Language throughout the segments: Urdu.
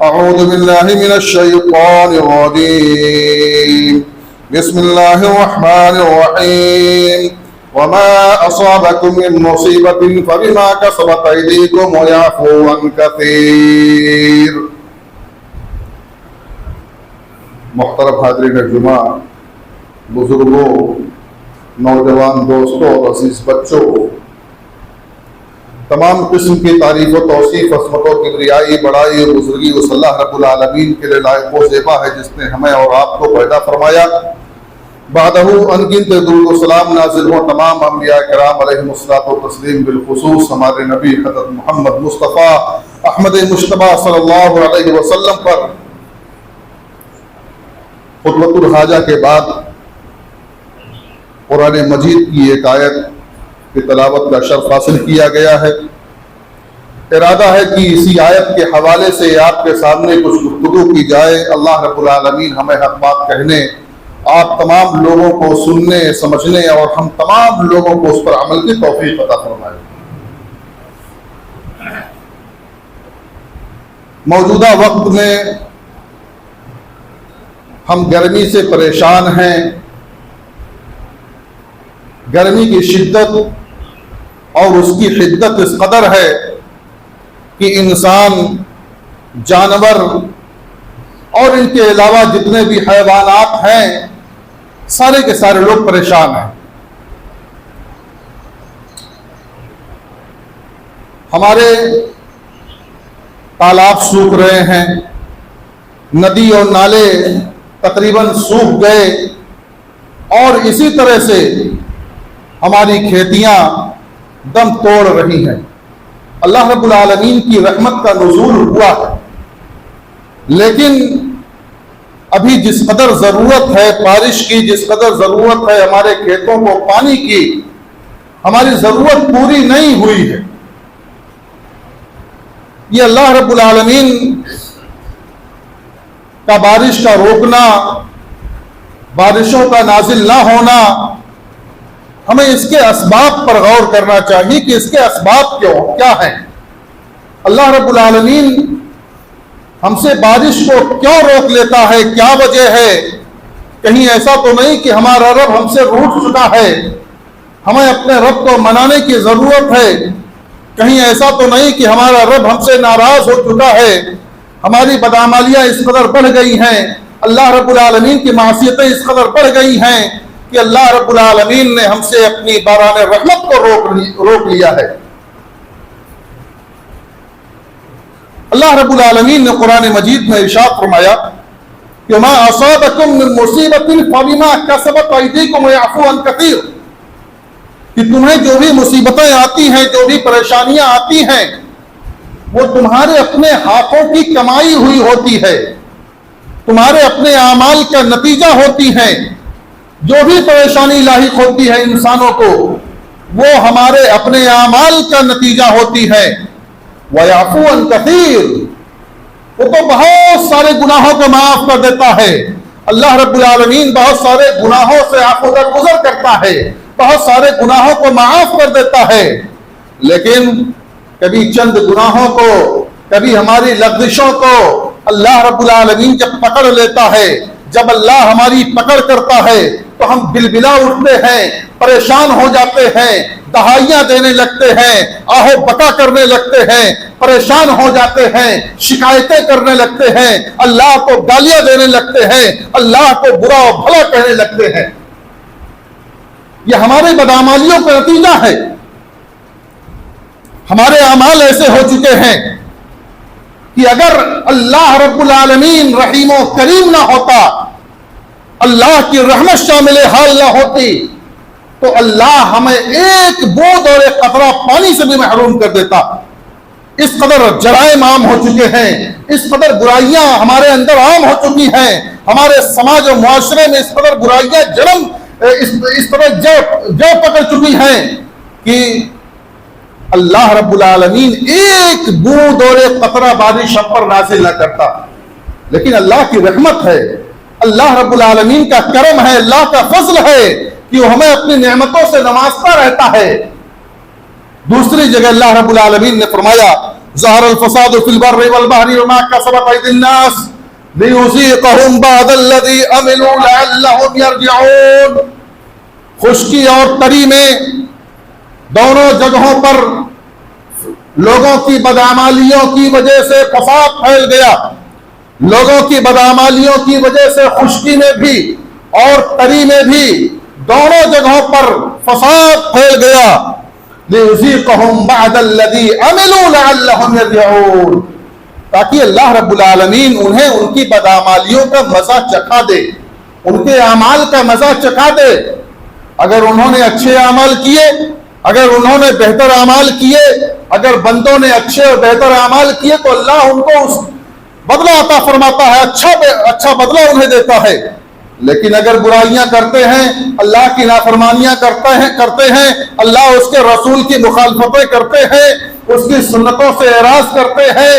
أعوذ بالله من الشيطان الرجيم بسم الله الرحمن الرحيم وما أصابكم من مصيبة فبما كسبت أيديكم ويعفو عن كثير. محترم حاضرین جمعہ، بزرگوں، نوجوان دوستوں اور عزیز بچوں، تمام قسم کی تعریف و توصیف، عظمت و کبریائی، بڑائی اور بزرگی اس اللہ رب العالمین کے لیے لائق و زیبا ہے جس نے ہمیں اور آپ کو پیدا فرمایا. بعدہ انگنت درود و سلام نازل ہو تمام انبیاء کرام علیہم الصلوۃ والتسلیم، بالخصوص ہمارے نبی حضرت محمد مصطفیٰ احمد مجتبیٰ صلی اللہ علیہ وسلم پر. خطبۃ الحاجہ کے بعد قرآن مجید کی ایک آیت کی تلاوت کا شرف حاصل کیا گیا ہے. ارادہ ہے کہ اسی آیت کے حوالے سے آپ کے سامنے کچھ گفتگو کی جائے. اللہ رب العالمین ہمیں حق بات کہنے، آپ تمام لوگوں کو سننے، سمجھنے اور ہم تمام لوگوں کو اس پر عمل کی توفیق عطا فرمائے. موجودہ وقت میں ہم گرمی سے پریشان ہیں. گرمی کی شدت اور اس کی حدت اس قدر ہے کہ انسان، جانور اور ان کے علاوہ جتنے بھی حیوانات ہیں سارے کے سارے لوگ پریشان ہیں. ہمارے تالاب سوکھ رہے ہیں، ندی اور نالے تقریباً سوکھ گئے، اور اسی طرح سے ہماری کھیتیاں دم توڑ رہی ہیں. اللہ رب العالمین کی رحمت کا نزول ہوا ہے، لیکن ابھی جس قدر ضرورت ہے بارش کی، جس قدر ضرورت ہے ہمارے کھیتوں کو پانی کی، ہماری ضرورت پوری نہیں ہوئی ہے. یہ اللہ رب العالمین کا بارش کا روکنا، بارشوں کا نازل نہ ہونا، ہمیں اس کے اسباب پر غور کرنا چاہیے کہ اس کے اسباب کیا ہیں. اللہ رب العالمین ہم سے بارش کو کیوں روک لیتا ہے؟ کیا وجہ ہے؟ کہیں ایسا تو نہیں کہ ہمارا رب ہم سے روٹھ چکا ہے، ہمیں اپنے رب کو منانے کی ضرورت ہے. کہیں ایسا تو نہیں کہ ہمارا رب ہم سے ناراض ہو چکا ہے، ہماری بدعمالیاں اس قدر بڑھ گئی ہیں، اللہ رب العالمین کی معصیتیں اس قدر بڑھ گئی ہیں کہ اللہ رب العالمین نے ہم سے اپنی باران رحمت کو روک لیا ہے. اللہ رب العالمین نے قرآن مجید میں ارشاد فرمایا کہ ما اصابکم من مصیبت فبما کسبت ایدیکم ویعفو عن کثیر، کہ تمہیں جو بھی مصیبتیں آتی ہیں، جو بھی پریشانیاں آتی ہیں، وہ تمہارے اپنے ہاتھوں کی کمائی ہوئی ہوتی ہے، تمہارے اپنے اعمال کا نتیجہ ہوتی ہیں. جو بھی پریشانی لاحق ہوتی ہے انسانوں کو، وہ ہمارے اپنے اعمال کا نتیجہ ہوتی ہے. وَيَعْفُو عَنْ كَثِيرٍ، وہ تو بہت سارے گناہوں کو معاف کر دیتا ہے. اللہ رب العالمین بہت سارے گناہوں سے درگزر کرتا ہے، بہت سارے گناہوں کو معاف کر دیتا ہے. لیکن کبھی چند گناہوں کو، کبھی ہماری لغزشوں کو اللہ رب العالمین جب پکڑ لیتا ہے، جب اللہ ہماری پکڑ کرتا ہے تو ہم بلبلا اٹھتے ہیں، پریشان ہو جاتے ہیں، دہائیاں دینے لگتے ہیں، آہو بکا کرنے لگتے ہیں، پریشان ہو جاتے ہیں، شکایتیں کرنے لگتے ہیں، اللہ کو گالیاں دینے لگتے ہیں، اللہ کو برا و بھلا کہنے لگتے ہیں. یہ ہمارے بدعمالیوں کا نتیجہ ہے. ہمارے اعمال ایسے ہو چکے ہیں کہ اگر اللہ رب العالمین رحیم و کریم نہ ہوتا، اللہ کی رحمت شامل حال نہ ہوتی، تو اللہ ہمیں ایک بوند اور ایک قطرہ پانی سے بھی محروم کر دیتا. اس قدر جرائم عام ہو چکے ہیں، اس قدر برائیاں ہمارے اندر عام ہو چکی ہیں، ہمارے سماج و معاشرے میں اس قدر برائیاں اس طرح جو پکڑ چکی ہیں کہ اللہ رب العالمین ایک بوند اور ایک قطرہ بارش ہم پر نازل نہ کرتا. لیکن اللہ کی رحمت ہے، اللہ رب العالمین کا کرم ہے، اللہ کا فضل ہے کہ وہ ہمیں اپنی نعمتوں سے نوازتا رہتا ہے. دوسری جگہ اللہ رب العالمین نے فرمایا ظهر الفساد في البر والبحر بما كسبت أيدي الناس ليذيقهم بعض الذي عملوا لعلهم يرجعون. خشکی اور تری میں دونوں جگہوں پر لوگوں کی بدعمالیوں کی وجہ سے فساد پھیل گیا. لوگوں کی بدعمالیوں کی وجہ سے خشکی میں بھی اور تری میں بھی دونوں جگہوں پر فساد پھیل گیا. لِيُذِيقَهُمْ بَعْدَ الَّذِي عَمِلُوا لَعَلَّهُمْ يَرْجِعُونَ, تاکہ اللہ رب العالمین انہیں ان کی بدعمالیوں کا مزہ چکھا دے, ان کے اعمال کا مزہ چکھا دے. اگر انہوں نے اچھے اعمال کیے, اگر انہوں نے بہتر اعمال کیے, اگر بندوں نے اچھے اور بہتر اعمال کیے تو اللہ ان کو اس بدلہ عطا فرماتا ہے, اچھا بدلہ انہیں دیتا ہے. لیکن اگر برائیاں کرتے ہیں, اللہ کی نافرمانیاں کرتے ہیں, اللہ اس کے رسول کی مخالفتیں کرتے ہیں, اس کی سنتوں سے اعراض کرتے ہیں,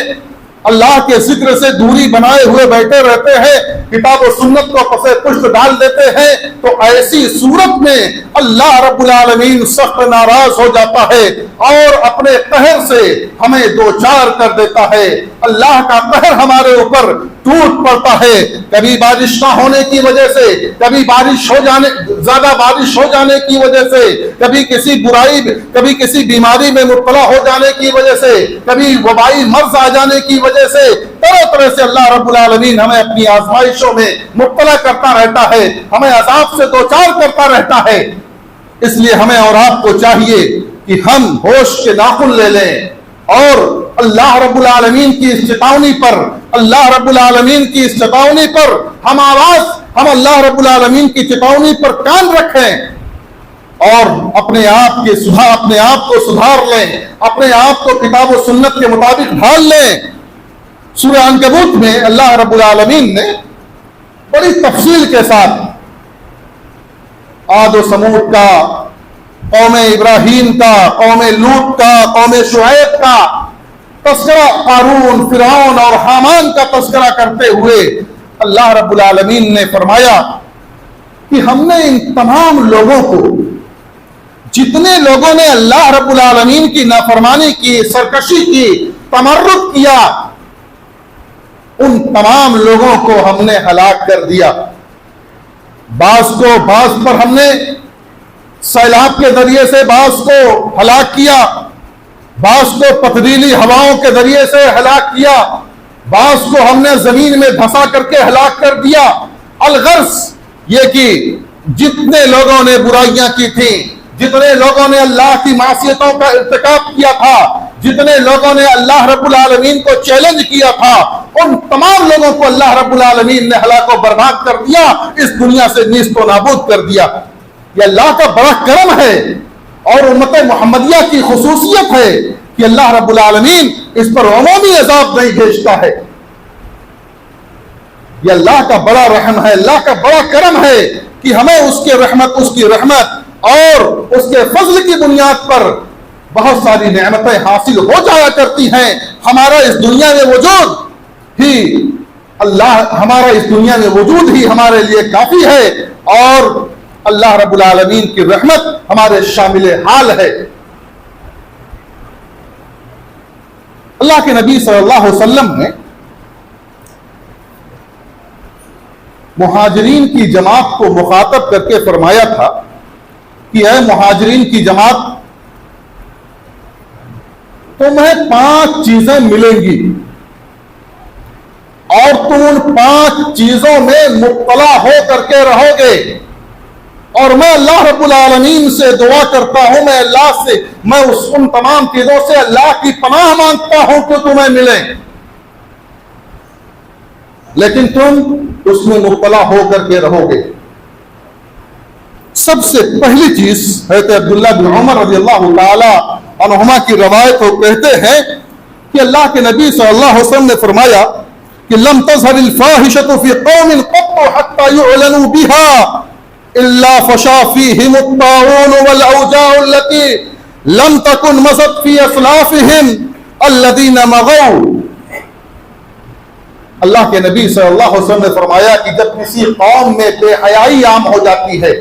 اللہ کے ذکر سے دوری بنائے ہوئے بیٹھے رہتے ہیں, کتاب و سنت کو پسے پشت ڈال دیتے ہیں, تو ایسی صورت میں اللہ رب العالمین سخت ناراض ہو جاتا ہے اور اپنے قہر سے ہمیں دوچار کر دیتا ہے. اللہ کا قہر ہمارے اوپر ٹوٹ پڑتا ہے, کبھی بارش نہ ہونے کی وجہ سے, کبھی زیادہ بارش ہو جانے کی وجہ سے, کبھی کسی برائی, کبھی کسی بیماری میں مبتلا ہو جانے کی وجہ سے, کبھی وبائی مرض آ جانے کی وجہ سے, طرح طرح سے اللہ رب العالمین ہمیں اپنی آزمائشوں میں مبتلا کرتا رہتا ہے, ہمیں عذاب سے دوچار کرتا رہتا ہے. اس لیے ہمیں اور آپ کو چاہیے کہ ہم ہوش کے ناخن لے لیں اور اللہ رب العالمین کی اس چتاونی پر, اللہ رب العالمین کی اس چتاونی پر ہم اللہ رب العالمین کی چتاونی پر کان رکھیں اور اپنے آپ کو سدھار لیں, اپنے آپ کو کتاب و سنت کے مطابق ڈھال لیں. سورہ عنکبوت میں اللہ رب العالمین نے بڑی تفصیل کے ساتھ عاد و سمود کا, قوم ابراہیم کا, قوم لوط کا, قوم شعیب کا تذکرہ, قارون, فرعون اور حامان کا تذکرہ کرتے ہوئے اللہ رب العالمین نے فرمایا کہ ہم نے ان تمام لوگوں کو, جتنے لوگوں نے اللہ رب العالمین کی نافرمانی کی, سرکشی کی, تمرد کیا, ان تمام لوگوں کو ہم نے ہلاک کر دیا. بعض پر ہم نے سیلاب کے ذریعے سے بعض کو ہلاک کیا, بعض کو پتھریلی ہواؤں کے ذریعے سے ہلاک کیا, بعض کو ہم نے زمین میں دھسا کر کے ہلاک کر دیا. الغرض یہ کہ جتنے لوگوں نے برائیاں کی تھیں, جتنے لوگوں نے اللہ کی معصیتوں کا ارتکاب کیا تھا, جتنے لوگوں نے اللہ رب العالمین کو چیلنج کیا تھا, ان تمام لوگوں کو اللہ رب العالمین نے ہلاک و برباد کر دیا, اس دنیا سے نیست و نابود کر دیا. یہ اللہ کا بڑا کرم ہے اور امت محمدیہ کی خصوصیت ہے کہ اللہ رب العالمین اس پر عمومی عذاب نہیں بھیجتا ہے. یہ اللہ کا بڑا رحم ہے, اللہ کا بڑا کرم ہے کہ ہمیں اس کی رحمت اور اس کے فضل کی بنیاد پر بہت ساری نعمتیں حاصل ہو جایا کرتی ہیں. ہمارا اس دنیا میں وجود ہی ہمارے لیے کافی ہے اور اللہ رب العالمین کی رحمت ہمارے شامل حال ہے. اللہ کے نبی صلی اللہ علیہ وسلم نے مہاجرین کی جماعت کو مخاطب کر کے فرمایا تھا کہ اے مہاجرین کی جماعت, تمہیں 5 چیزیں ملیں گی اور تم ان 5 چیزوں میں مبتلا ہو کر کے رہو گے, اور میں اللہ رب العالمین سے دعا کرتا ہوں, میں ان تمام چیزوں سے اللہ کی پناہ مانگتا ہوں کہ تمہیں ملیں, لیکن تم اس میں مبتلا ہو کر کے رہو گے. سب سے پہلی چیز حضرت عبداللہ بن عمر رضی اللہ تعالی عنہما کی روایت کو کہتے ہیں کہ اللہ کے نبی صلی اللہ علیہ وسلم نے فرمایا کہ لم تظہر الفاحشة في قوم قط حتى يعلنوا بها الا فشا فيهم الطاعون والاوجاع التي لم تكن مست في اسلافهم الذين مضوا. اللہ کے نبی صلی اللہ علیہ وسلم نے فرمایا کہ جب کسی قوم میں بے حیائی عام ہو جاتی ہے,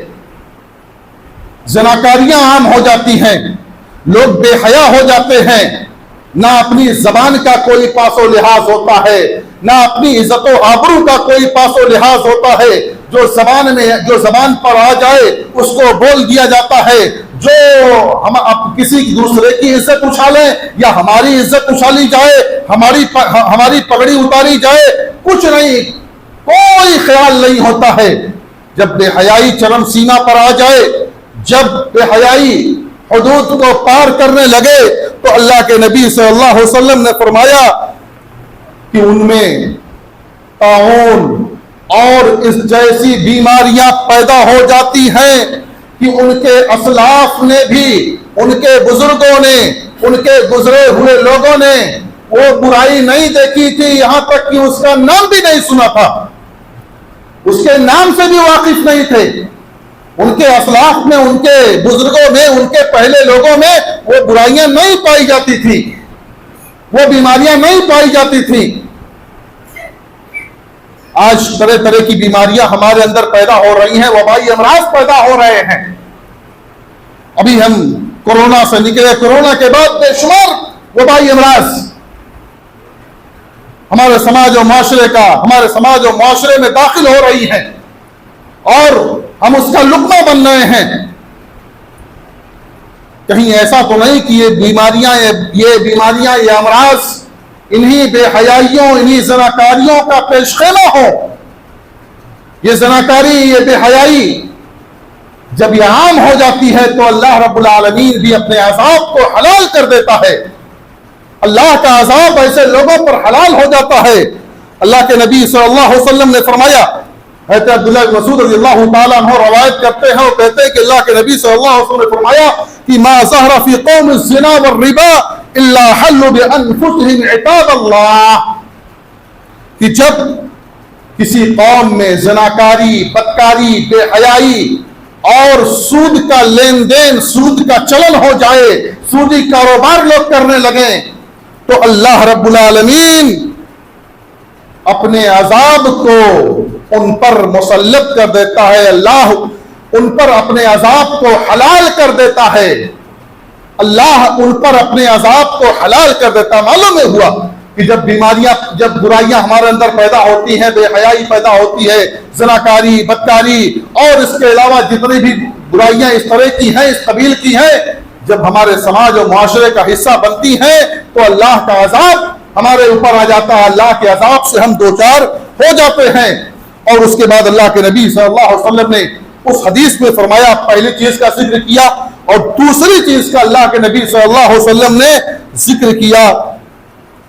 زناکاریاں عام ہو جاتی ہیں, لوگ بے حیا ہو جاتے ہیں, نہ اپنی زبان کا کوئی پاس و لحاظ ہوتا ہے، نہ اپنی عزت و آبرو کا کوئی پاس و لحاظ ہوتا ہے۔ جو زبان پر آ جائے اس کو بول دیا جاتا ہے۔ جو ہم اب کسی دوسرے کی عزت اچھالیں یا ہماری عزت اچھالی جائے، ہماری پگڑی اتاری جائے، کچھ نہیں، کوئی خیال نہیں ہوتا ہے۔ جب بے حیائی چرم سیما پر آ جائے، جب بے حیائی حدود کو پار کرنے لگے، تو اللہ کے نبی صلی اللہ علیہ وسلم نے فرمایا کہ ان میں طاعون اور اس جیسی بیماریاں پیدا ہو جاتی ہیں کہ ان کے اسلاف نے بھی، ان کے بزرگوں نے، ان کے گزرے ہوئے لوگوں نے وہ برائی نہیں دیکھی تھی، یہاں تک کہ اس کا نام بھی نہیں سنا تھا، اس کے نام سے بھی واقف نہیں تھے۔ ان کے اسلاف میں، ان کے بزرگوں میں، ان کے پہلے لوگوں میں وہ برائیاں نہیں پائی جاتی تھی، وہ بیماریاں نہیں پائی جاتی تھی۔ آج طرح طرح کی بیماریاں ہمارے اندر پیدا ہو رہی ہیں، وبائی امراض پیدا ہو رہے ہیں۔ ابھی ہم کورونا سے نکلے، کورونا کے بعد بے شمار وبائی امراض ہمارے سماج و معاشرے میں داخل ہو رہی ہیں، اور ہم اس کا لقمہ بن رہے ہیں۔ کہیں ایسا تو نہیں کہ یہ بیماریاں، یہ امراض انہی بے حیائیوں، انہی زناکاریوں کا پیش خیمہ ہو؟ یہ زناکاری، یہ بے حیائی جب یہ عام ہو جاتی ہے تو اللہ رب العالمین بھی اپنے عذاب کو حلال کر دیتا ہے۔ اللہ کا عذاب ایسے لوگوں پر حلال ہو جاتا ہے۔ اللہ کے نبی صلی اللہ علیہ وسلم نے فرمایا، حضرت عبداللہ بن مسعود رضی اللہ تعالیٰ عنہ روایت کرتے ہیں، وہ کہتے ہیں کہ اللہ کے نبی صلی اللہ علیہ وسلم نے فرمایا کہ ما ظہر فی قوم الزنا والربا الا حلوا بانفسهم عتاب اللہ، کہ جب کسی قوم میں زناکاری، بدکاری، بے حیائی اور سود کا لین دین، سود کا چلن ہو جائے، سودی کاروبار لوگ کرنے لگیں، تو اللہ رب العالمین اپنے عذاب کو ان پر مسلط کر دیتا ہے، اللہ ان پر اپنے عذاب کو حلال کر دیتا ہے، اللہ ان پر اپنے عذاب کو حلال کر دیتا ہے۔ معلوم ہوا کہ جب بیماریاں، جب برائیاں ہمارے اندر پیدا ہوتی ہیں، بے حیائی پیدا ہوتی ہے، زناکاری، بدکاری اور اس کے علاوہ جتنی بھی برائیاں اس طرح کی ہیں، اس قبیل کی ہیں، جب ہمارے سماج اور معاشرے کا حصہ بنتی ہیں تو اللہ کا عذاب ہمارے اوپر آ جاتا ہے، اللہ کے عذاب سے ہم دوچار ہو جاتے ہیں۔ اور اس کے بعد اللہ کے نبی صلی اللہ علیہ وسلم نے اس حدیث میں فرمایا، پہلی چیز کا ذکر کیا اور دوسری چیز کا اللہ کے نبی صلی اللہ علیہ وسلم نے ذکر کیا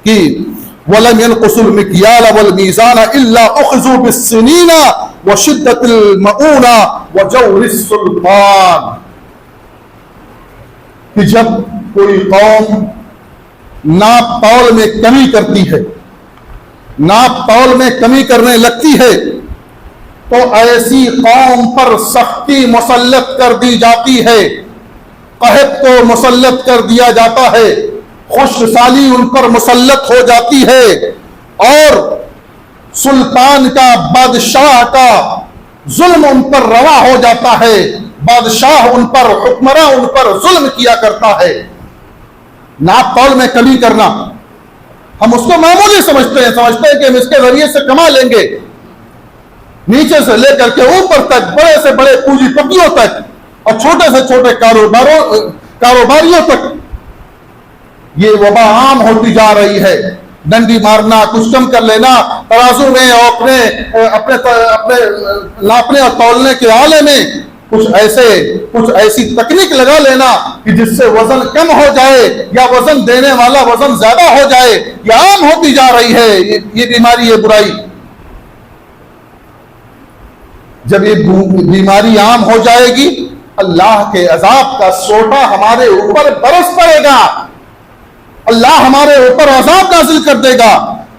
کہ وَلَمْ يَنْقُصُوا الْمِكْيَالَ وَالْمِيزَانَ إِلَّا أُخِذُوا بِالسِّنِينَ وَشِدَّةِ الْمَؤُونَ وَجَوْرِ السُّلْطَانِ، کہ جب کوئی قوم ناپ تول میں کمی کرتی ہے، ناپ تول میں کمی کرنے لگتی ہے، تو ایسی قوم پر سختی مسلط کر دی جاتی ہے، قحط کو مسلط کر دیا جاتا ہے، خشک سالی ان پر مسلط ہو جاتی ہے، اور سلطان کا، بادشاہ کا ظلم ان پر روا ہو جاتا ہے، بادشاہ ان پر، حکمراں ان پر ظلم کیا کرتا ہے۔ ناپ تول میں کمی کرنا ہم اس کو معمولی سمجھتے ہیں کہ ہم اس کے ذریعے سے کما لیں گے، نیچے سے لے کر کے اوپر تک، بڑے سے بڑے پونجی پتیوں تک اور چھوٹے سے چھوٹے کاروباریوں تک یہ وبا عام ہوتی جا رہی ہے۔ ڈنڈی مارنا، کچھ کم کر لینا، ترازو میں اور اپنے ناپنے اور تولنے کے آلے میں کچھ ایسی تکنیک لگا لینا کہ جس سے وزن کم ہو جائے یا وزن دینے والا وزن زیادہ ہو جائے، یہ عام ہوتی جا رہی ہے یہ بیماری، یہ برائی۔ جب یہ بیماری عام ہو جائے گی، اللہ کے عذاب کا سوٹا ہمارے اوپر برس پڑے گا، اللہ ہمارے اوپر عذاب نازل کر دے گا،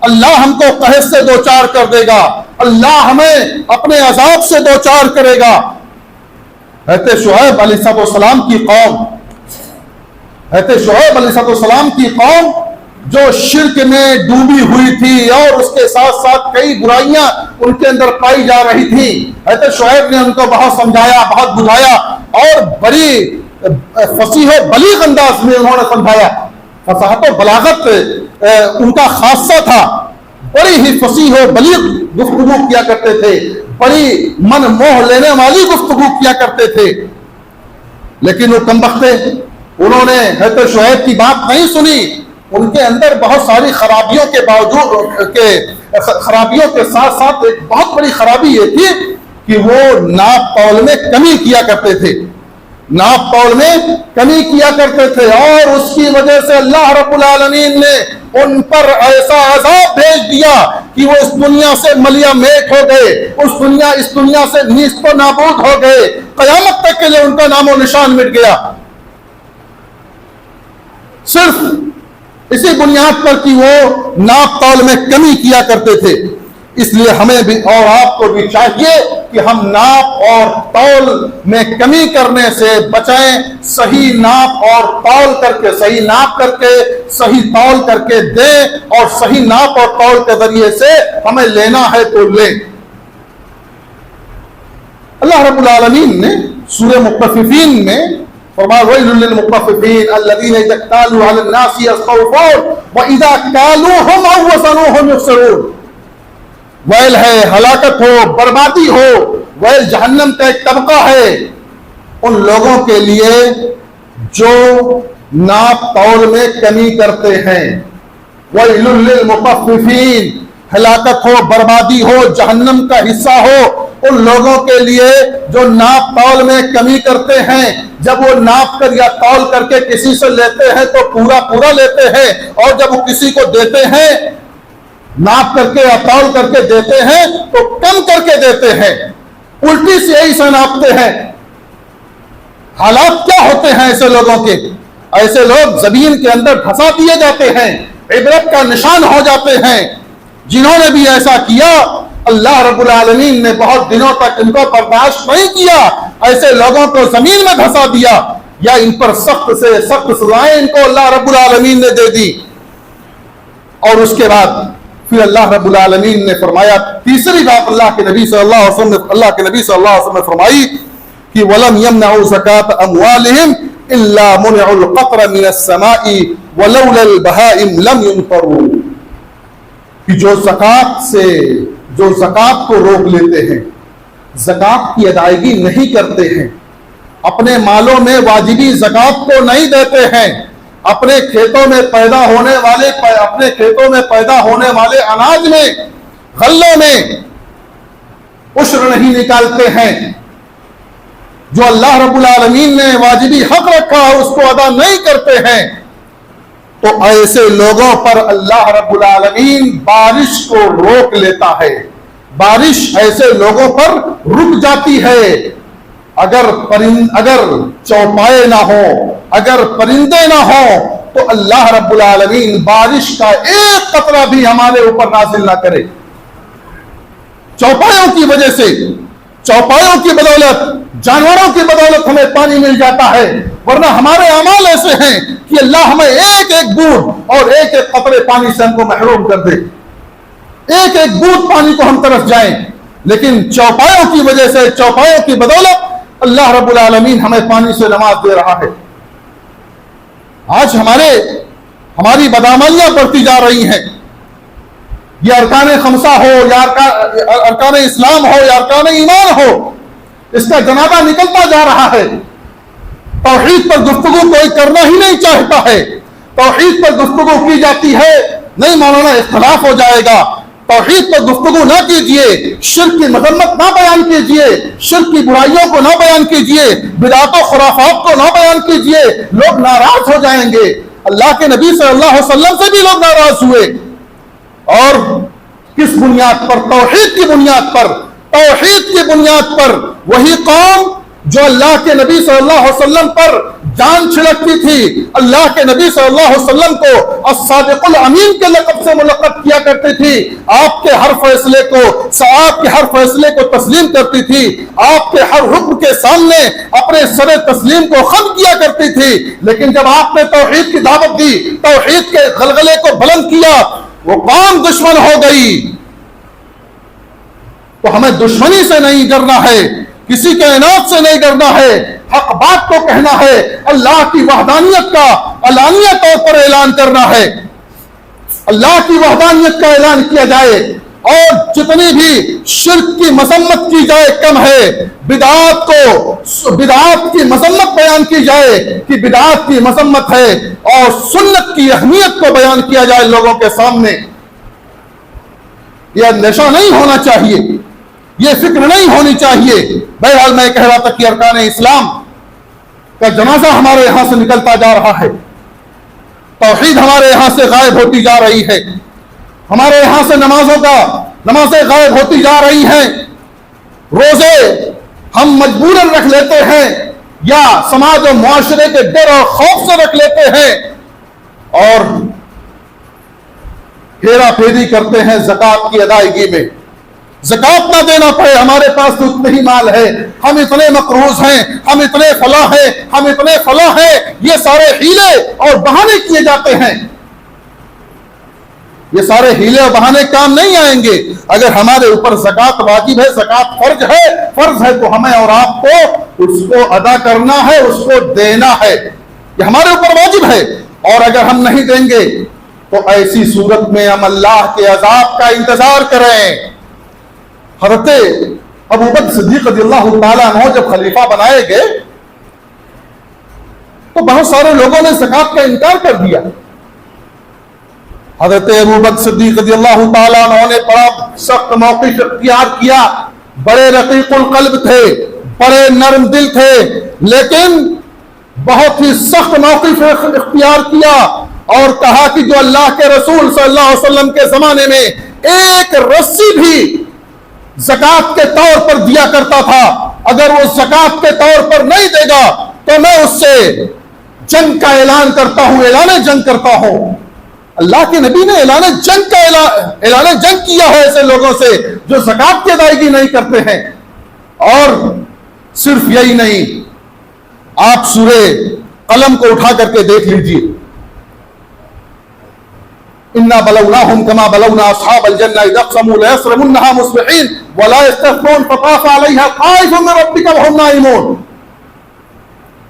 اللہ ہم کو قحط سے دوچار کر دے گا، اللہ ہمیں اپنے عذاب سے دوچار کرے گا۔ حضرت شعیب علیہ السلام کی قوم جو شرک میں ڈوبی ہوئی تھی اور اس کے ساتھ ساتھ کئی برائیاں ان کے اندر پائی جا رہی تھی، حضرت شعیب نے ان کو بہت سمجھایا، بہت بجھایا، اور بڑی فصیح و بلیغ انداز میں انہوں نے سمجھایا۔ فصاحت و بلاغت ان کا خاصہ تھا، بڑی ہی فصیح و بلیغ گفتگو کیا کرتے تھے، بڑی من موہ لینے والی گفتگو کیا کرتے تھے. لیکن وہ کمبختے، انہوں نے حضرت شعیب کی بات نہیں سنی. ان کے اندر بہت ساری خرابیوں کے باوجود خرابیوں کے ساتھ ساتھ ایک بہت بڑی خرابی یہ تھی کہ وہ ناپ تول میں کمی کیا کرتے تھے، ناپ تول میں کمی کیا کرتے تھے. اور اس کی وجہ سے اللہ رب العالمین نے ان پر ایسا عذاب بھیج دیا کہ وہ اس دنیا سے ملیا میٹ ہو گئے، اس دنیا سے نیست و نابود ہو گئے، قیامت تک کے لیے ان کا نام و نشان مٹ گیا. صرف اسی بنیاد پر کہ وہ ناپ تول میں کمی کیا کرتے تھے. اس لیے ہمیں بھی اور آپ کو بھی چاہیے کہ ہم ناپ اور تول میں کمی کرنے سے بچائیں. صحیح ناپ اور تول کر کے، صحیح ناپ کر کے، صحیح تول کر کے دیں، اور صحیح ناپ اور تول کے ذریعے سے ہمیں لینا ہے تو لیں. اللہ رب العالمین نے سورہ مطففین میں فرمایا وَيْلٌ لِّلْمُطَّفِّفِينَ الَّذِينَ إِذَا اكْتَالُوا عَلَى النَّاسِ يَسْتَوْفُونَ وَإِذَا كَالُوهُمْ أَوْ وَزَنُوهُمْ يُخْسِرُونَ. ویل ہے، ہلاکت ہو، بربادی ہو، ویل جہنم کا ایک طبقہ ہے ان لوگوں کے لیے جو ناپ تول میں کمی کرتے ہیں. وَيْلٌ لِّلْمُطَفِّفِينَ، ہلاکت ہو، بربادی ہو، جہنم کا حصہ ہو ان لوگوں کے لیے جو ناپ تول میں کمی کرتے ہیں. جب وہ ناپ کر یا تول کر کے کسی سے لیتے ہیں تو پورا پورا لیتے ہیں، اور جب وہ کسی کو دیتے ہیں ناپ کر کے یا تول کر کے دیتے ہیں تو کم کر کے دیتے ہیں، الٹی سے یہی سے ناپتے ہیں. حالات کیا ہوتے ہیں ایسے لوگوں کے؟ ایسے لوگ زمین کے اندر دھسا دیے جاتے ہیں، عبرت کا نشان ہو جاتے ہیں. جنہوں نے بھی ایسا کیا اللہ رب العالمین نے بہت دنوں تک ان کو برداشت نہیں کیا، ایسے لوگوں کو زمین میں دھسا دیا، یا ان پر سخت سے سخت سزائیں ان کو اللہ رب العالمین نے دے دی. اور اس کے بعد پھر اللہ رب العالمین نے فرمایا، تیسری بات اللہ کے نبی صلی اللہ علیہ وسلم نے فرمائی کہ وَلَمْ يَمْنَعُوا زَكَاةَ أَمْوَالِهِمْ إِلَّا مُنِعُوا الْقَطْرَ مِنَ السَّمَاءِ وَلَوْلَا الْبَهَائِمْ لَمْ يُنْفَرُوا. کہ جو زکوٰۃ کو روک لیتے ہیں، زکوٰۃ کی ادائیگی نہیں کرتے ہیں، اپنے مالوں میں واجبی زکوٰۃ کو نہیں دیتے ہیں، اپنے کھیتوں میں پیدا ہونے والے اناج میں، غلوں میں عشر نہیں نکالتے ہیں، جو اللہ رب العالمین نے واجبی حق رکھا ہے اس کو ادا نہیں کرتے ہیں، تو ایسے لوگوں پر اللہ رب العالمین بارش کو روک لیتا ہے. بارش ایسے لوگوں پر رک جاتی ہے. اگر چوپائے نہ ہو، اگر پرندے نہ ہو تو اللہ رب العالمین بارش کا ایک قطرہ بھی ہمارے اوپر نازل نہ کرے. چوپایوں کی وجہ سے، چوپایوں کی بدولت، جانوروں کی بدولت ہمیں پانی مل جاتا ہے، ورنہ ہمارے اعمال ایسے ہیں کہ اللہ ہمیں ایک ایک بوند اور ایک ایک قطرے پانی سے ہم کو محروم کر دے، ایک ایک بوند پانی کو ہم ترس جائیں. لیکن چوپایوں کی وجہ سے، چوپایوں کی بدولت اللہ رب العالمین ہمیں پانی سے نواز دے رہا ہے. آج ہماری بدعملیاں بڑھتی جا رہی ہیں. یہ ارکان خمسہ ہو یا ارکان اسلام ہو یا ارکان ایمان ہو، اس کا جنازہ نکلتا جا رہا ہے. توحید پر گفتگو کوئی کرنا ہی نہیں چاہتا ہے. توحید پر گفتگو کی جاتی ہے، نہیں مولانا اختلاف ہو جائے گا، توحید پر گفتگو نہ کیجئے، شرک کی مذمت نہ بیان کیجئے، شرک کی برائیوں کو نہ بیان کیجئے، بدعات و خرافات کو نہ بیان کیجئے، لوگ ناراض ہو جائیں گے. اللہ کے نبی صلی اللہ علیہ وسلم سے بھی لوگ ناراض ہوئے. اور کس بنیاد پر؟ توحید کی بنیاد پر. توحید کی بنیاد پر وہی قوم جو اللہ کے نبی صلی اللہ علیہ وسلم پر جان چھڑکتی تھی، اللہ کے نبی صلی اللہ علیہ وسلم کو الصادق الامین کے لقب سے ملقب کیا کرتی تھی، آپ کے ہر فیصلے کو تسلیم کرتی تھی، آپ کے ہر حکم کے سامنے اپنے سر تسلیم کو خم کیا کرتی تھی. لیکن جب آپ نے توحید کی دعوت دی، توحید کے غلغلے کو بلند کیا، وہ قوم دشمن ہو گئی. تو ہمیں دشمنی سے نہیں ڈرنا ہے، کسی کے عناد سے نہیں ڈرنا ہے، حق بات کو کہنا ہے، اللہ کی وحدانیت کا، علانیہ طور پر اعلان کرنا ہے، اللہ کی وحدانیت کا اعلان کیا جائے، اور جتنی بھی شرک کی مذمت کی جائے کم ہے، بدعات کی مذمت بیان کی جائے کہ بدعات کی مذمت ہے، اور سنت کی اہمیت کو بیان کیا جائے لوگوں کے سامنے۔ یہ نشہ نہیں ہونا چاہیے، یہ فکر نہیں ہونی چاہیے۔ بہرحال میں کہہ رہا تھا کہ ارکان اسلام کا جنازہ ہمارے یہاں سے نکلتا جا رہا ہے، توحید ہمارے یہاں سے غائب ہوتی جا رہی ہے، ہمارے یہاں سے نمازیں غائب ہوتی جا رہی ہیں، روزے ہم مجبوراً رکھ لیتے ہیں یا سماج و معاشرے کے ڈر اور خوف سے رکھ لیتے ہیں، اور پھیرا پھیری کرتے ہیں زکوٰۃ کی ادائیگی میں۔ زکوٰۃ نہ دینا پڑے، ہمارے پاس تو اتنے ہی مال ہے، ہم اتنے مقروض ہیں، ہم اتنے فلاں ہیں، ہم اتنے فلاں ہیں، یہ سارے ہیلے اور بہانے کیے جاتے ہیں۔ یہ سارے ہیلے اور بہانے کام نہیں آئیں گے اگر ہمارے اوپر زکوٰۃ واجب ہے، زکوٰۃ فرض ہے تو ہمیں اور آپ کو اس کو ادا کرنا ہے، اس کو دینا ہے، یہ ہمارے اوپر واجب ہے۔ اور اگر ہم نہیں دیں گے تو ایسی صورت میں ہم اللہ کے عذاب کا انتظار کریں۔ حضرت ابوبکر صدیق رضی اللہ تعالیٰ عنہ جب خلیفہ بنائے گئے تو بہت سارے لوگوں نے زکوٰۃ کا انکار کر دیا۔ حضرت ابوبکر صدیق رضی اللہ تعالیٰ عنہ نے بڑا سخت موقف اختیار کیا، بڑے رقیق القلب تھے، بڑے نرم دل تھے، لیکن بہت ہی سخت موقف اختیار کیا اور کہا کہ جو اللہ کے رسول صلی اللہ علیہ وسلم کے زمانے میں ایک رسی بھی زکوٰۃ کے طور پر دیا کرتا تھا، اگر وہ زکوٰۃ کے طور پر نہیں دے گا تو میں اس سے جنگ کا اعلان کرتا ہوں، اعلان جنگ کرتا ہوں۔ اللہ کے نبی نے اعلان جنگ کیا ہے ایسے لوگوں سے جو زکوٰۃ کی ادائیگی نہیں کرتے ہیں۔ اور صرف یہی نہیں، آپ سورہ قلم کو اٹھا کر کے دیکھ لیجیے، اِنَّا بَلَوْنَاهُمْ كَمَا بَلَوْنَا أَصْحَابَ الْجَنَّةِ إِذْ أَقْسَمُوا لَيَصْرِمُنَّهَا مُصْبِحِينَ وَلَا يَسْتَثْنُونَ فَطَافَ عَلَيْهَا طَائِفٌ مِّن رَّبِّكَ وَهُمْ نَائِمُونَ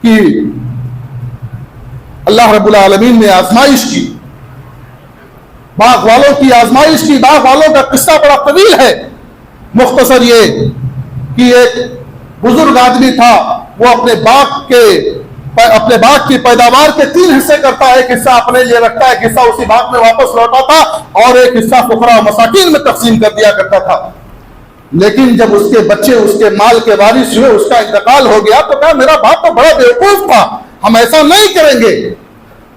کہ اللہ رب العالمین نے آزمائش کی، باغ والوں کی آزمائش کی۔ باغ والوں کا قصہ بڑا طویل ہے، مختصر یہ کہ ایک بزرگ آدمی تھا، وہ اپنے باغ کی پیداوار کے 3 حصے کرتا ہے، ایک حصہ اپنے لیے رکھتا ہے، ایک حصہ اسی باغ میں واپس لوٹا تھا، اور ایک حصہ فقراء و مساکین میں تقسیم کر دیا کرتا تھا۔ لیکن جب اس کے بچے اس کے مال کے وارث ہوئے، اس کا انتقال ہو گیا، تو کہا میرا باپ تو بڑا بیوقوف تھا، ہم ایسا نہیں کریں گے،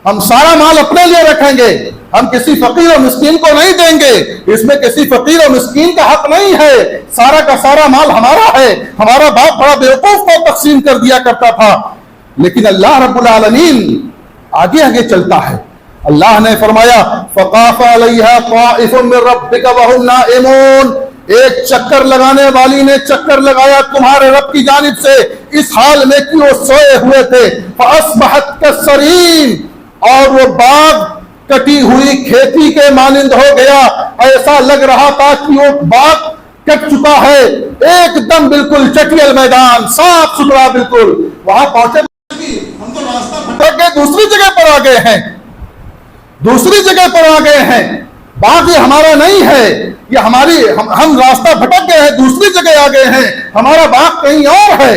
ہم سارا مال اپنے لیے رکھیں گے، ہم کسی فقیر اور مسکین کو نہیں دیں گے، اس میں کسی فقیر اور مسکین کا حق نہیں ہے، سارا کا سارا مال ہمارا ہے۔ ہمارا باپ بڑا بیوقوف کو تقسیم کر دیا کرتا تھا۔ لیکن اللہ رب العالمین آگے آگے چلتا ہے، اللہ نے فرمایا فَطَافَ عَلَيْهَا طَائِفٌ مِّن رَّبِّكَ وَهُمْ نَائِمُونَ، ایک چکر لگانے والی نے چکر لگایا تمہارے رب کی جانب سے اس حال میں کہ وہ سوئے ہوئے تھے، فَأَصْبَحَتْ كَالصَّرِيمِ، اور وہ باغ کٹی ہوئی کھیتی کے مانند ہو گیا، ایسا لگ رہا تھا کہ وہ باغ کٹ چکا ہے، ایک دم بالکل چٹیل میدان، صاف ستھرا بالکل۔ وہاں پہنچے ہم تو راستہ بھٹک گئے، دوسری جگہ پر آ گئے ہیں، باغ یہ ہمارا نہیں ہے، یہ ہم راستہ بھٹک گئے ہیں، دوسری جگہ آ گئے ہیں، ہمارا باغ کہیں اور ہے۔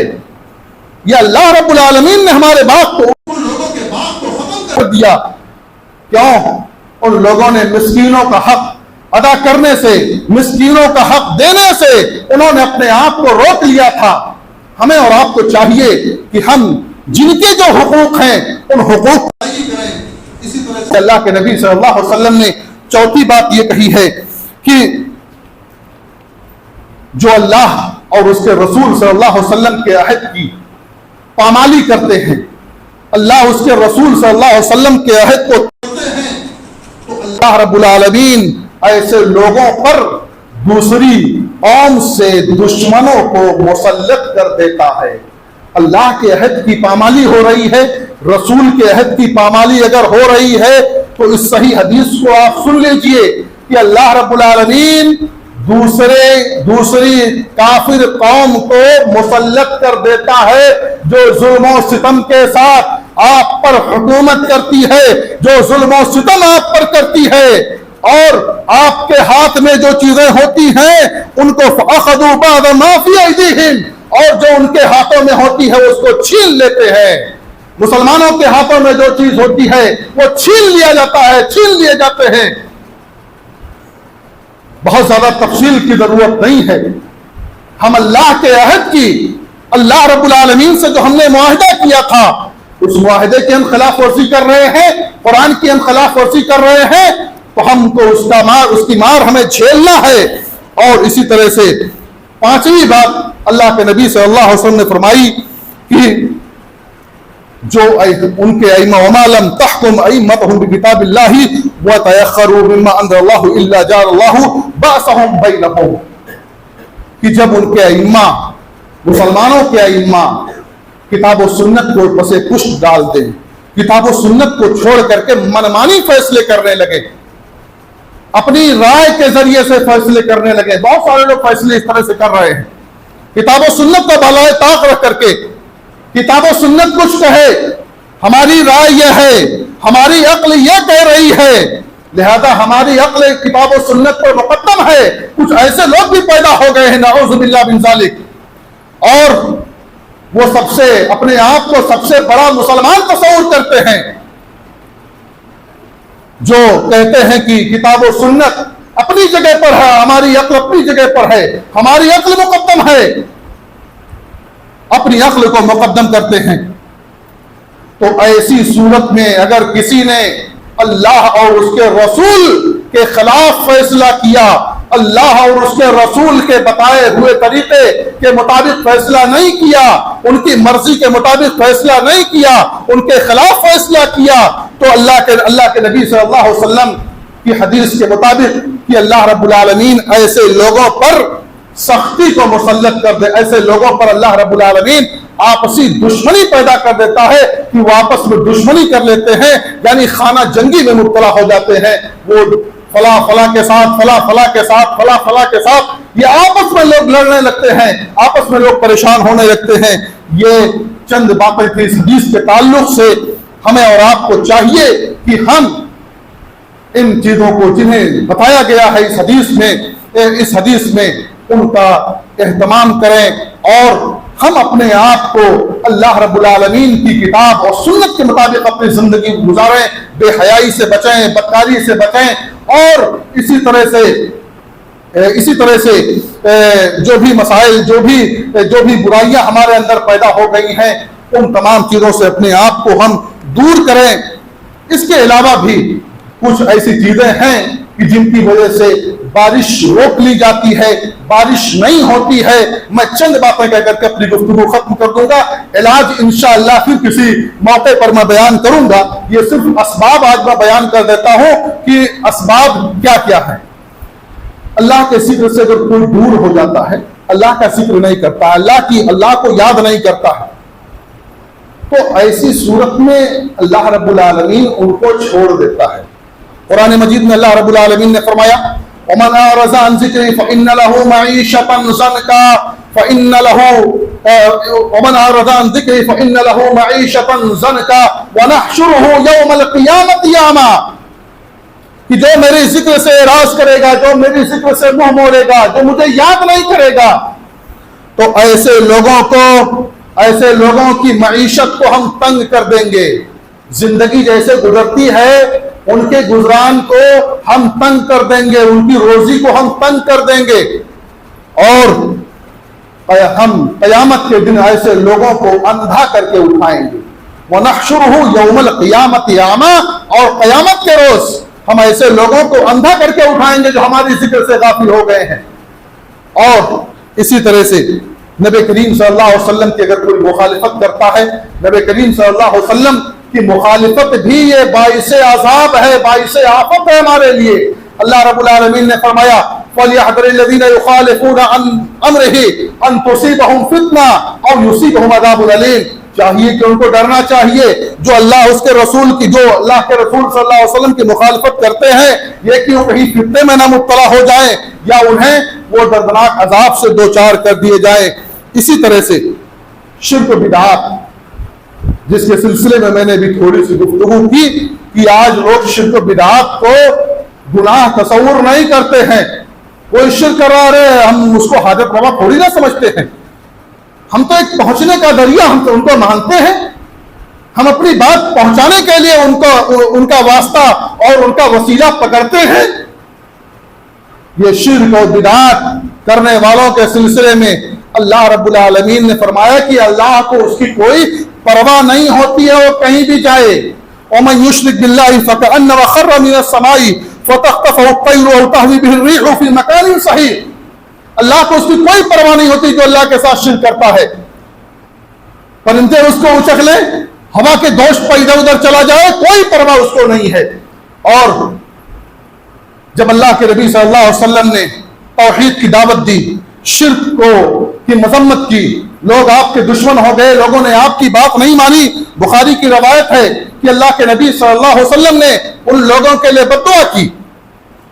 یہ اللہ رب العالمین نے ہمارے باغ کو، ان لوگوں کے باغ کو ختم کر دیا۔ کیوں؟ ان لوگوں نے مسکینوں کا حق ادا کرنے سے، مسکینوں کا حق دینے سے انہوں نے اپنے آپ کو روک لیا تھا۔ ہمیں اور آپ کو چاہیے کہ ہم جن کے جو حقوق ہیں ان حقوق کو کریں۔ اسی طرح سے اللہ کے نبی صلی اللہ علیہ وسلم نے چوتھی بات یہ کہی ہے کہ جو اللہ اور اس کے رسول صلی اللہ علیہ وسلم کے عہد کی پامالی کرتے ہیں، اللہ اس کے رسول صلی اللہ علیہ وسلم کے عہد کو توڑتے ہیں، تو اللہ رب العالمین ایسے لوگوں پر دوسری قوم سے دشمنوں کو مسلط کر دیتا ہے۔ اللہ کے عہد کی پامالی ہو رہی ہے، رسول کے عہد کی پامالی اگر ہو رہی ہے تو اس صحیح حدیث کو آپ سن لیجئے کہ اللہ رب العالمین دوسری کافر قوم کو مسلط کر دیتا ہے جو ظلم و ستم کے ساتھ آپ پر حکومت کرتی ہے، جو ظلم و ستم آپ پر کرتی ہے، اور آپ کے ہاتھ میں جو چیزیں ہوتی ہیں ان کو فَأَخَذُوا بَعْضَ مَا فِي أَيْدِيهِمْ، اور جو ان کے ہاتھوں میں ہوتی ہے اس کو چھین لیتے ہیں۔ مسلمانوں کے ہاتھوں میں جو چیز ہوتی ہے وہ چھین لیا جاتا ہے، چھین لیے جاتے ہیں۔ بہت زیادہ تفصیل کی ضرورت نہیں ہے، ہم اللہ کے عہد کی، اللہ رب العالمین سے جو ہم نے معاہدہ کیا تھا اس معاہدے کی ہم خلاف ورزی کر رہے ہیں، قرآن کی ہم خلاف ورزی کر رہے ہیں، تو ہم کو اس کی مار ہمیں جھیلنا ہے۔ اور اسی طرح سے پانچویں بات اللہ کے نبی صلی اللہ علیہ وسلم نے فرمائی کہ جو ان کے ائمہ وما لم تحکم ائمتهم بکتاب اللہ وتیخروا مما انزل اللہ الا جعل اللہ بأسهم بینہم، کہ جب ان کے ائمہ، مسلمانوں کے ائمہ کتاب و سنت کو پس پشت ڈال دیں، کتاب و سنت کو چھوڑ کر کے منمانی فیصلے کرنے لگے، اپنی رائے کے ذریعے سے فیصلے کرنے لگے۔ بہت سارے لوگ فیصلے اس طرح سے کر رہے ہیں، کتاب و سنت کا بالائے طاق رکھ کر کے کتاب و سنت کچھ کہے، ہماری رائے یہ ہے، ہماری عقل یہ کہہ رہی ہے، لہذا ہماری عقل کتاب و سنت پر مقدم ہے۔ کچھ ایسے لوگ بھی پیدا ہو گئے ہیں نعوذ باللہ من ذالک، اور وہ سب سے اپنے آپ کو سب سے بڑا مسلمان تصور کرتے ہیں، جو کہتے ہیں کہ کتاب و سنت اپنی جگہ پر ہے، ہماری عقل اپنی جگہ پر ہے، ہماری عقل مقدم ہے، اپنی عقل کو مقدم کرتے ہیں۔ تو ایسی صورت میں اگر کسی نے اللہ اور اس کے رسول کے خلاف فیصلہ کیا، اللہ اور اس کے رسول کے بتائے ہوئے طریقے کے مطابق فیصلہ نہیں کیا، ان کی مرضی کے مطابق فیصلہ نہیں کیا، ان کے خلاف فیصلہ کیا، تو اللہ کے نبی صلی اللہ علیہ وسلم کی حدیث کے مطابق کہ اللہ رب العالمین ایسے لوگوں پر سختی کو مسلط کر دے، ایسے لوگوں پر اللہ رب العالمین آپسی دشمنی پیدا کر دیتا ہے کہ وہ آپس میں دشمنی کر لیتے ہیں، یعنی خانہ جنگی میں مبتلا ہو جاتے ہیں۔ وہ فلاں فلاں کے ساتھ، فلاں فلاں کے ساتھ، فلاں فلاں کے ساتھ، یہ آپس میں لوگ لڑنے لگتے ہیں، آپس میں لوگ پریشان ہونے لگتے ہیں۔ یہ چند باتیں تھیں اس حدیث کے تعلق سے۔ ہمیں اور آپ کو چاہیے کہ ہم ان چیزوں کو جنہیں بتایا گیا ہے اس حدیث میں ان کا اہتمام کریں، اور ہم اپنے آپ کو اللہ رب العالمین کی کتاب اور سنت کے مطابق اپنی زندگی گزاریں، بے حیائی سے بچیں، بدکاری سے بچیں، اور اسی طرح سے جو بھی مسائل، جو بھی برائیاں ہمارے اندر پیدا ہو گئی ہیں ان تمام چیزوں سے اپنے آپ کو ہم دور کریں۔ اس کے علاوہ بھی کچھ ایسی چیزیں ہیں کہ جن کی وجہ سے بارش روک لی جاتی ہے، بارش نہیں ہوتی ہے۔ میں چند باتیں کہہ کر کے اپنی گفتگو ختم کر دوں گا، علاج انشاءاللہ پھر کسی موقع پر میں بیان کروں گا۔ یہ صرف اسباب آج میں بیان کر دیتا ہوں کہ اسباب کیا کیا ہے۔ اللہ کے ذکر سے اگر کوئی دور ہو جاتا ہے، اللہ کا ذکر نہیں کرتا ہے، اللہ کو یاد نہیں کرتا ہے، تو ایسی صورت میں اللہ رب العالمین ان کو چھوڑ دیتا ہے۔ قرآن مجید میں اللہ رب العالمین نے فرمایا وَمَنْ أَعْرَضَ عَنْ ذِكْرِي فَإِنَّ لَهُ مَعِيشَةً ضَنْكًا وَمَنْ أَعْرَضَ عَنْ ذِكْرِي فَإِنَّ لَهُ مَعِيشَةً ضَنْكًا وَنَحْشُرُهُ يَوْمَ الْقِيَامَةِ أَعْمَى، کہ جو میرے ذکر سے اعراض کرے گا، جو میرے ذکر سے منہ موڑے گا، جو مجھے یاد نہیں کرے گا، تو ایسے لوگوں کی معیشت کو ہم تنگ کر دیں گے۔ زندگی جیسے گزرتی ہے ان کے گزران کو ہم تنگ کر دیں گے، ان کی روزی کو ہم تنگ کر دیں گے، اور ہم قیامت کے دن ایسے لوگوں کو اندھا کر کے اٹھائیں گے۔ وَنَحْشُرُهُ يَوْمَ الْقِيَامَةِ أَعْمَى، اور قیامت کے روز ہم ایسے لوگوں کو اندھا کر کے اٹھائیں گے جو ہماری ذکر سے غافل ہو گئے ہیں۔ اور اسی طرح سے نبی کریم صلی اللہ علیہ وسلم کی اگر کوئی مخالفت کرتا ہے، نبی کریم صلی اللہ علیہ وسلم کی مخالفت بھی یہ باعث عذاب ہے، باعث آفت ہے ہمارے لیے۔ اللہ رب العالمین نے فرمایا فَلْيَحْذَرِ الَّذِينَ يُخَالِفُونَ عَنْ أَمْرِهِ أَنْ تُصِيبَهُمْ فِتْنَةٌ أَوْ يُصِيبَهُمْ عَذَابٌ أَلِيمٌ، چاہیے کہ ان کو ڈرنا چاہیے جو اللہ اس کے رسول کی، جو اللہ کے رسول صلی اللہ علیہ وسلم کی مخالفت کرتے ہیں، یہ کہ وہ کہیں فتنے میں نہ مبتلا ہو جائیں یا انہیں وہ دردناک عذاب سے دوچار کر دیے جائیں۔ اسی طرح سے شرک و بدعات، جس کے سلسلے میں میں نے بھی تھوڑی سی گفتگو کی کہ آج لوگ شرک و بدعات کو گناہ تصور نہیں کرتے ہیں. کوئی شرک کرا رہے ہم اس کو حاجت روا تھوڑی نہ سمجھتے ہیں. ہم تو ایک پہنچنے کا ذریعہ ہم تو ان کو مانتے ہیں. ہم اپنی بات پہنچانے کے لیے ان کا واسطہ اور ان کا وسیلہ پکڑتے ہیں. یہ شرک اور بدعات کرنے والوں کے سلسلے میں اللہ رب العالمین نے فرمایا کہ اللہ کو اس کی کوئی پرواہ نہیں ہوتی ہے، وہ کہیں بھی جائے. وَمَن يُشْرِكْ بِاللَّهِ فَكَأَنَّمَا خَرَّ مِنَ السَّمَاءِ فَتَخْطَفُهُ الطَّيْرُ أَوْ تَهْوِي بِهِ الرِّيحُ فِي مَكَانٍ صَحِيحٍ. اللہ کو اس کی کوئی پرواہ نہیں ہوتی جو اللہ کے ساتھ شرک کرتا ہے. پرندے اس کو اچک لیں، ہوا کے دوش پر ادھر ادھر چلا جائے، کوئی پرواہ اس کو نہیں ہے. اور جب اللہ کے نبی صلی اللہ علیہ وسلم نے توحید کی دعوت دی، شرک کی مذمت کی، لوگ آپ کے دشمن ہو گئے، لوگوں نے آپ کی بات نہیں مانی. بخاری کی روایت ہے کہ اللہ کے نبی صلی اللہ علیہ وسلم نے ان لوگوں کے لیے بد دعا کی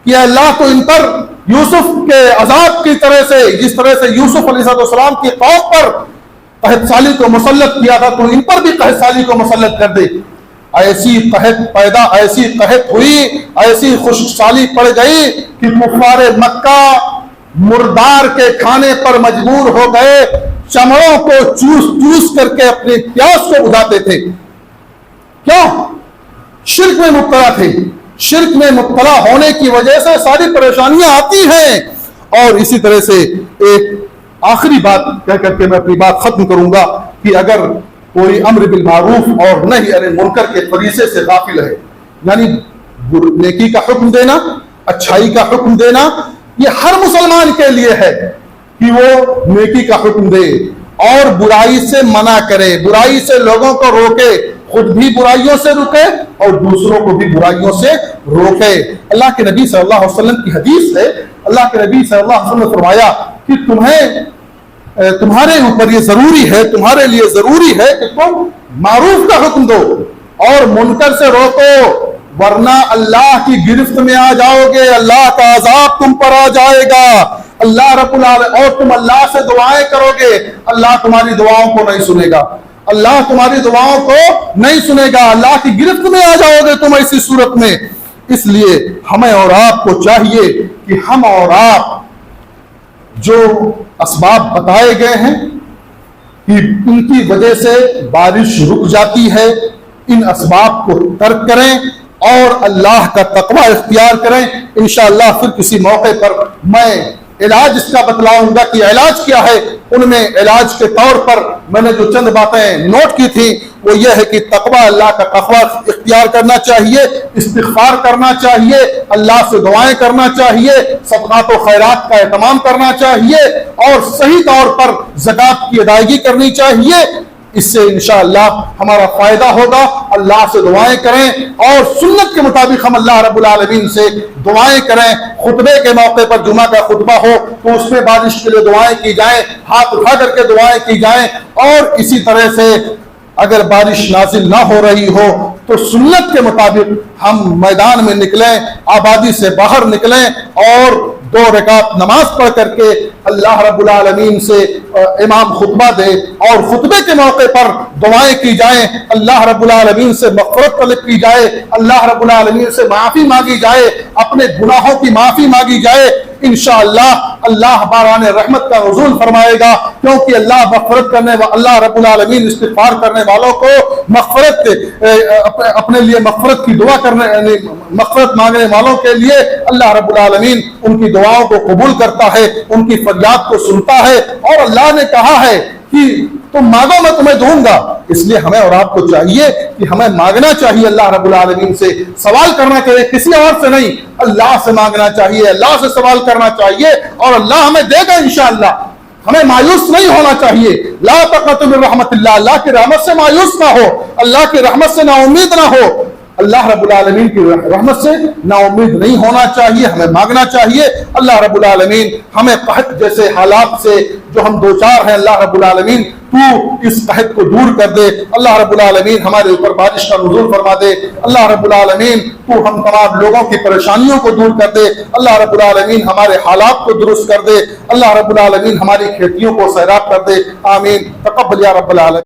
کہ اللہ تو ان پر یوسف کے عذاب کی طرح سے، جس طرح سے یوسف علیہ السلام کی قوم پر قحط سالی کو مسلط کیا تھا، تو ان پر بھی قحط سالی کو مسلط کر دے. ایسی قحط ہوئی، ایسی خشک سالی پڑ گئی کہ کفار مکہ مردار کے کھانے پر مجبور ہو گئے، چمڑوں کو چوس کر کے اپنے پیاس کو بجھاتے تھے. کیوں؟ شرک میں مبتلا تھے. شرک میں مبتلا ہونے کی وجہ سے ساری پریشانیاں آتی ہیں. اور اسی طرح سے ایک آخری بات کہہ کر کے میں اپنی بات ختم کروں گا کہ اگر کوئی امر بالمعروف اور نہی عن المنکر کے فریضے سے غافل ہے، یعنی نیکی کا حکم دینا، اچھائی کا حکم دینا، یہ ہر مسلمان کے لیے ہے کہ وہ نیکی کا حکم دے اور برائی سے منع کرے، برائی سے لوگوں کو روکے، خود بھی برائیوں سے رکے اور دوسروں کو بھی برائیوں سے روکے. اللہ کے نبی صلی اللہ علیہ وسلم کی حدیث ہے، اللہ کے نبی صلی اللہ علیہ وسلم نے فرمایا کہ تمہارے اوپر یہ ضروری ہے، تمہارے لیے ضروری ہے کہ تم معروف کا حکم دو اور منکر سے روکو، ورنہ اللہ کی گرفت میں آ جاؤ گے، اللہ کا عذاب تم پر آ جائے گا. اللہ رب العالمین، اور تم اللہ سے دعائیں کرو گے، اللہ تمہاری دعاؤں کو نہیں سنے گا، اللہ تمہاری دعاؤں کو نہیں سنے گا، اللہ کی گرفت میں آ جاؤ گے تم ایسی صورت میں. اس لیے ہمیں اور آپ کو چاہیے کہ ہم اور آپ جو اسباب بتائے گئے ہیں کہ ان کی وجہ سے بارش رک جاتی ہے، ان اسباب کو ترک کریں اور اللہ کا تقوی اختیار کریں. انشاءاللہ پھر کسی موقع پر میں علاج اس کا بتلاؤں گا کہ علاج کیا ہے. ان میں علاج کے طور پر میں نے جو چند باتیں نوٹ کی تھی وہ یہ ہے کہ تقوی، اللہ کا تقوی اختیار کرنا چاہیے، استغفار کرنا چاہیے، اللہ سے دعائیں کرنا چاہیے، صدقات و خیرات کا اہتمام کرنا چاہیے اور صحیح طور پر زکوٰۃ کی ادائیگی کرنی چاہیے. اس سے انشاءاللہ ہمارا فائدہ ہوگا. اللہ سے دعائیں کریں اور سنت کے مطابق ہم اللہ رب العالمین سے دعائیں کریں. خطبے کے موقع پر جمعہ کا خطبہ ہو تو اس میں بارش کے لیے دعائیں کی جائیں، ہاتھ اٹھا کر کے دعائیں کی جائیں. اور اسی طرح سے اگر بارش نازل نہ ہو رہی ہو تو سنت کے مطابق ہم میدان میں نکلیں، آبادی سے باہر نکلیں اور 2 رکعت نماز پڑھ کر کے اللہ رب العالمین سے امام خطبہ دے اور خطبے کے موقع پر دعائیں کی جائیں، اللہ رب العالمین سے مغفرت طلب کی جائے، اللہ رب العالمین سے معافی مانگی جائے، اپنے گناہوں کی معافی مانگی جائے. انشاءاللہ اللہ باران رحمت کا نزول فرمائے گا، کیونکہ اللہ مغفرت کرنے اللہ رب العالمین استغفار کرنے والوں کو مغفرت اپنے لیے مغفرت کی دعا کرنے، مغفرت مانگنے والوں کے لیے اللہ رب العالمین ان کی دعاؤں کو قبول کرتا ہے، ان کی فریاد کو سنتا ہے. اور اللہ نے کہا ہے کہ تم مانگو میں تمہیں دوں گا. اس لیے ہمیں اور آپ کو چاہیے کہ ہمیں مانگنا چاہیے اللہ رب العالمین سے، سوال کرنا چاہیے، کسی اور سے نہیں، اللہ سے مانگنا چاہیے، اللہ سے سوال کرنا چاہیے اور اللہ ہمیں دے گا انشاءاللہ. ہمیں مایوس نہیں ہونا چاہیے. لا تقنطوا من رحمت اللہ، اللہ کی رحمت سے مایوس نہ ہو، اللہ کی رحمت سے نا امید نہ ہو. اللہ رب العالمین کی رحمت سے نا امید نہیں ہونا چاہیے، ہمیں مانگنا چاہیے. اللہ رب العالمین ہمیں قحط جیسے حالات سے جو ہم دوچار ہیں، اللہ رب العالمین تو اس قحط کو دور کر دے. اللہ رب العالمین ہمارے اوپر بارش کا نزول فرما دے. اللہ رب العالمین تو ہم تمام لوگوں کی پریشانیوں کو دور کر دے. اللہ رب العالمین ہمارے حالات کو درست کر دے. اللہ رب العالمین ہماری کھیتیوں کو سیراب کر دے. آمین. تقبل یا رب العالمین.